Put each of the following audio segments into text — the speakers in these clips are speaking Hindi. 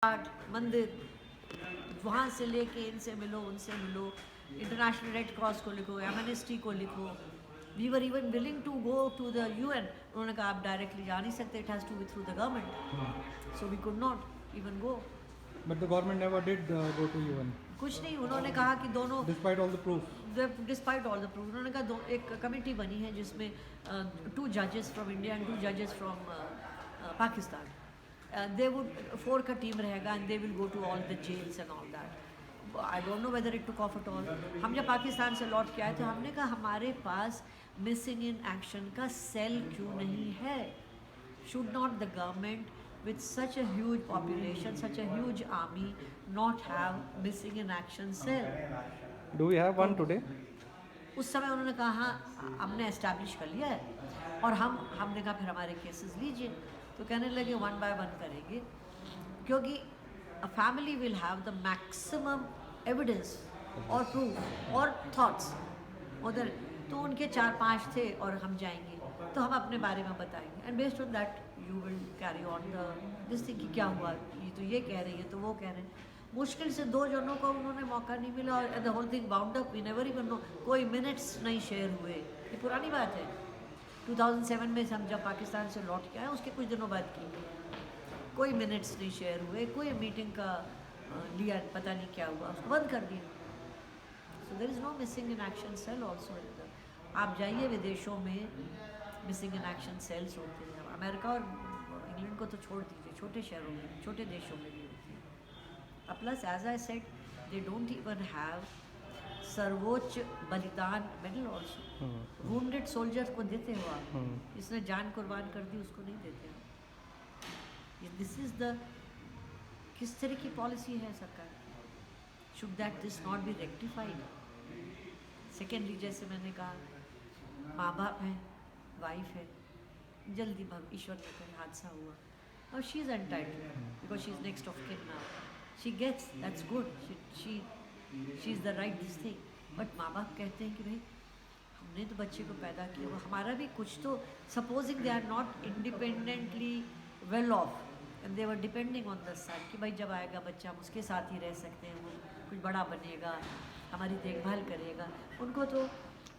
मंदिर, वहाँ से लेके इनसे मिलो उनसे मिलो, इंटरनेशनल रेड क्रॉस को लिखो, एमनेस्टी को लिखो। We were even willing to go to the UN. उन्होंने कहा आप डायरेक्टली जा नहीं सकते, it has to be through the government, so we could not even go. But the government never did go to UN. कुछ नहीं, उन्होंने कहा कि दोनों Despite all the proof. Despite all the proof, उन्होंने कहा एक कमेटी बनी है जिसमें 2 जजेस फ्रॉम इंडिया एंड 2 जजेस फ्रॉम पाकिस्तान। दे वुड 4 का टीम रहेगा and they will go to all the jails and all that. I don't know whether it took off at all. हम जब पाकिस्तान से लौट के आए तो हमने कहा हमारे पास मिसिंग इन एक्शन का सेल क्यों नहीं है? Should not the government with such a huge population, such a huge army, not have missing in action cell? Do we have one today? उस समय उन्होंने कहा हाँ हमने एस्टैब्लिश कर लिया है, और हमने कहा फिर हमारे केसेस लीजिए। तो कहने लगे 1 by 1 करेंगे, क्योंकि a family will have the maximum evidence और proof और thoughts उधर। तो उनके 4-5 थे और हम जाएंगे तो हम अपने बारे में बताएंगे, and based on that you will carry on the this thing कि क्या हुआ, ये तो ये कह रही है तो वो कह रहे हैं। मुश्किल से 2 जनों को उन्होंने मौका नहीं मिला और the whole thing bound up, we never even know, कोई मिनट्स नहीं शेयर हुए। ये पुरानी बात है, 2007 में हम जब पाकिस्तान से लौट के आए उसके कुछ दिनों बाद की, कोई मिनट्स नहीं शेयर हुए, कोई मीटिंग का लिया पता नहीं क्या हुआ, उसको बंद कर दिया। So there is no missing in action cell also. आप जाइए विदेशों में मिसिंग इन एक्शन सेल्स होते हैं, अमेरिका और इंग्लैंड को तो छोड़ दीजिए, छोटे शहरों में छोटे देशों में भी होती है। Plus as I said they don't even have सर्वोच्च बलिदान मेडल ऑल्सो। वुंडेड सोल्जर्स को देते हो आप, जिसने जान कुर्बान कर दी उसको नहीं देते हो। दिस इज द किस तरह की पॉलिसी है सरकार की? Should that this not be rectified? Secondly, जैसे मैंने कहा, माँ बाप हैं, वाइफ है, जल्दी ईश्वर ने करे हादसा हुआ और she is entitled because she is next of kin now, she gets, that's good, she is the right this thing. But माँ बाप कहते हैं कि भाई हमने तो बच्चे को पैदा किया, वो हमारा भी कुछ तो, supposing they are not independently well off and they were depending on the son कि भाई जब आएगा बच्चा हम उसके साथ ही रह सकते हैं, वो कुछ बड़ा बनेगा, हमारी देखभाल करेगा। उनको तो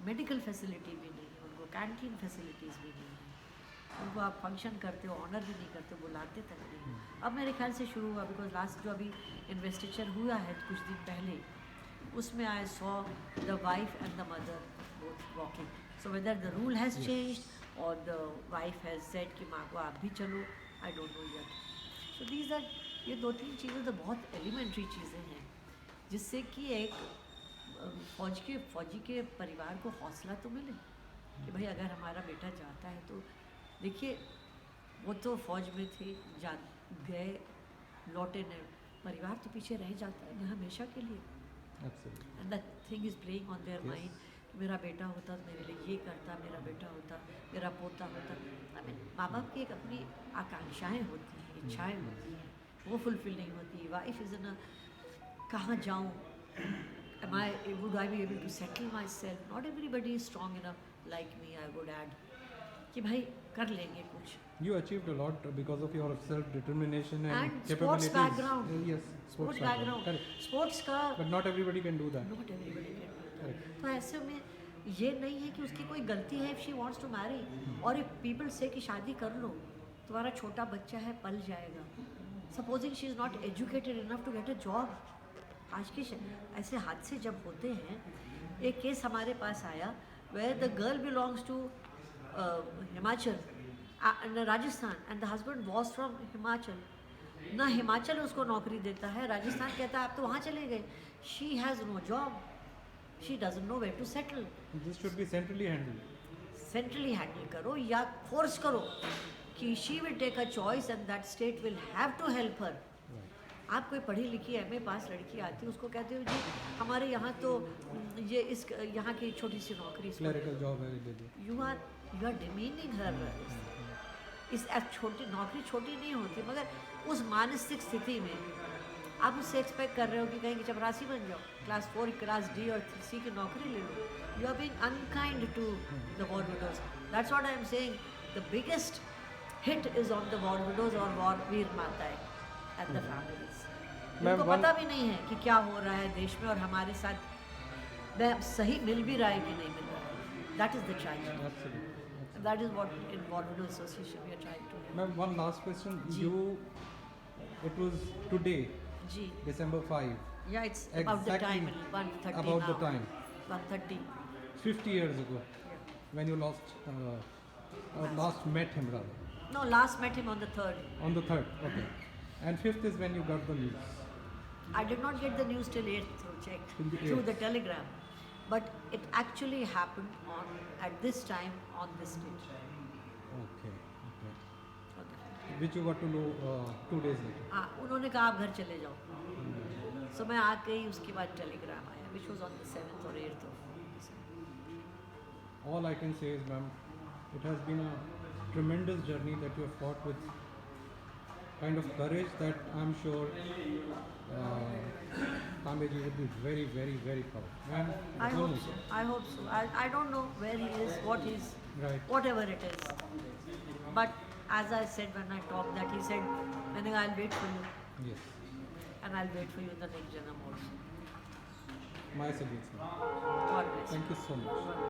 मेडिकल फैसिलिटी भी नहीं है, उनको कैंटीन फैसिलिटीज़ भी नहीं है, उनको आप फंक्शन करते हो ऑनर भी नहीं करते, बुलाते तक नहीं। अब मेरे ख्याल से शुरू हुआ, बिकॉज लास्ट जो अभी इन्वेस्टिचर हुआ है कुछ दिन पहले, उसमें I saw the wife and the mother both walking. So whether the rule has changed और द वाइफ हैज़ सेड कि माँ को आप भी चलो, I don't know yet. So these are, ये 2-3 चीज़ें तो बहुत एलिमेंट्री चीज़ें हैं जिससे कि एक फौजी के परिवार को हौसला तो मिले कि भाई अगर हमारा बेटा जाता है तो देखिए, वो तो फौज में थे, जा गए, लौटे नहीं, परिवार तो पीछे रह जाता है हमेशा के लिए। And that thing is playing on their mind कि मेरा बेटा होता तो मेरे लिए ये करता, मेरा बेटा होता, मेरा पोता होता। आई मीन माँ बाप की एक अपनी आकांक्षाएँ होती हैं, इच्छाएँ होती हैं, वो फुलफिल नहीं होती। वाइफ इज़ इन, कहाँ जाऊँ, would I be able to settle myself? Not everybody is strong enough like me, I would add, कि भाई कर लेंगे कुछ। You achieved a lot because of your self-determination and sports capabilities. background. Yes, sports background. Correct. Sports का But not everybody can do that. not everybody can do that. तो ऐसे में ये नहीं है कि उसकी कोई गलती है if she wants to marry, और if people say कि शादी कर लो, तुम्हारा छोटा बच्चा है पल जाएगा। Supposing she is not educated enough to get a job, आज के ऐसे हादसे जब होते हैं, एक केस हमारे पास आया where the girl belongs to Himachal Rajasthan and the husband was from Himachal. ना हिमाचल उसको नौकरी देता है, राजस्थान कहता है आप तो वहाँ चले गए। She has no job, she doesn't know where to settle. This should be centrally handled. Centrally handle करो या फोर्स करो कि she will take a choice and that state will have to help her. आप कोई पढ़ी लिखी MA पास लड़की आती है, उसको कहते हो जी हमारे यहाँ तो ये इस यहाँ की छोटी सी नौकरी, Clerical job है दे दो। यू आर डिमीनिंग हर। इस छोटी नौकरी छोटी नहीं होती, मगर उस मानसिक स्थिति में आप उससे एक्सपेक्ट कर रहे हो कि कहीं की चपरासी बन जाओ, क्लास 4 क्लास D और C की नौकरी ले लो। You are being unkind to the war widows. That's what I am saying, the biggest hit is on the war widows और वॉर वीर माताएं एंड द फैमिलीज। Ma'am, उनको one- पता भी नहीं है कि क्या हो रहा है देश में और हमारे साथ सही मिल भी रहा है कि नहीं मिल रहा है. That is the tragedy. Absolutely. That is what in Volcano Association we are trying to do. Ma'am, one last question. Ji. It was today, ji. December 5, Yeah, it's about the time. Exactly 1:30 about now. the time. 1:30. 50 years ago, when you last met him rather. No, last met him on the 3rd. On the 3rd, okay. And 5th is when you got the news. I did not get the news till 8th Till the through 8th. the telegram. But it actually happened at this time on this date. Okay, okay. Okay. Which you got to know 2 days later. हाँ, उन्होंने कहा आप घर चले जाओ. So मैं आ गई, उसके बाद टेलीग्राम आया, which was on the 7th or 8th of December. All I can say is, ma'am, it has been a tremendous journey that you have fought with kind of courage that I'm sure Kambeji would be very, very, very proud. Ma'am, I hope goodness. so. I hope so. I don't know where he is, what he is, Right. whatever it is. But as I said when I talked, that he said, मैंने कहा I'll wait for you, Yes. and I'll wait for you in the next janam also. My salutes, ma'am. God bless you. Thank you so much.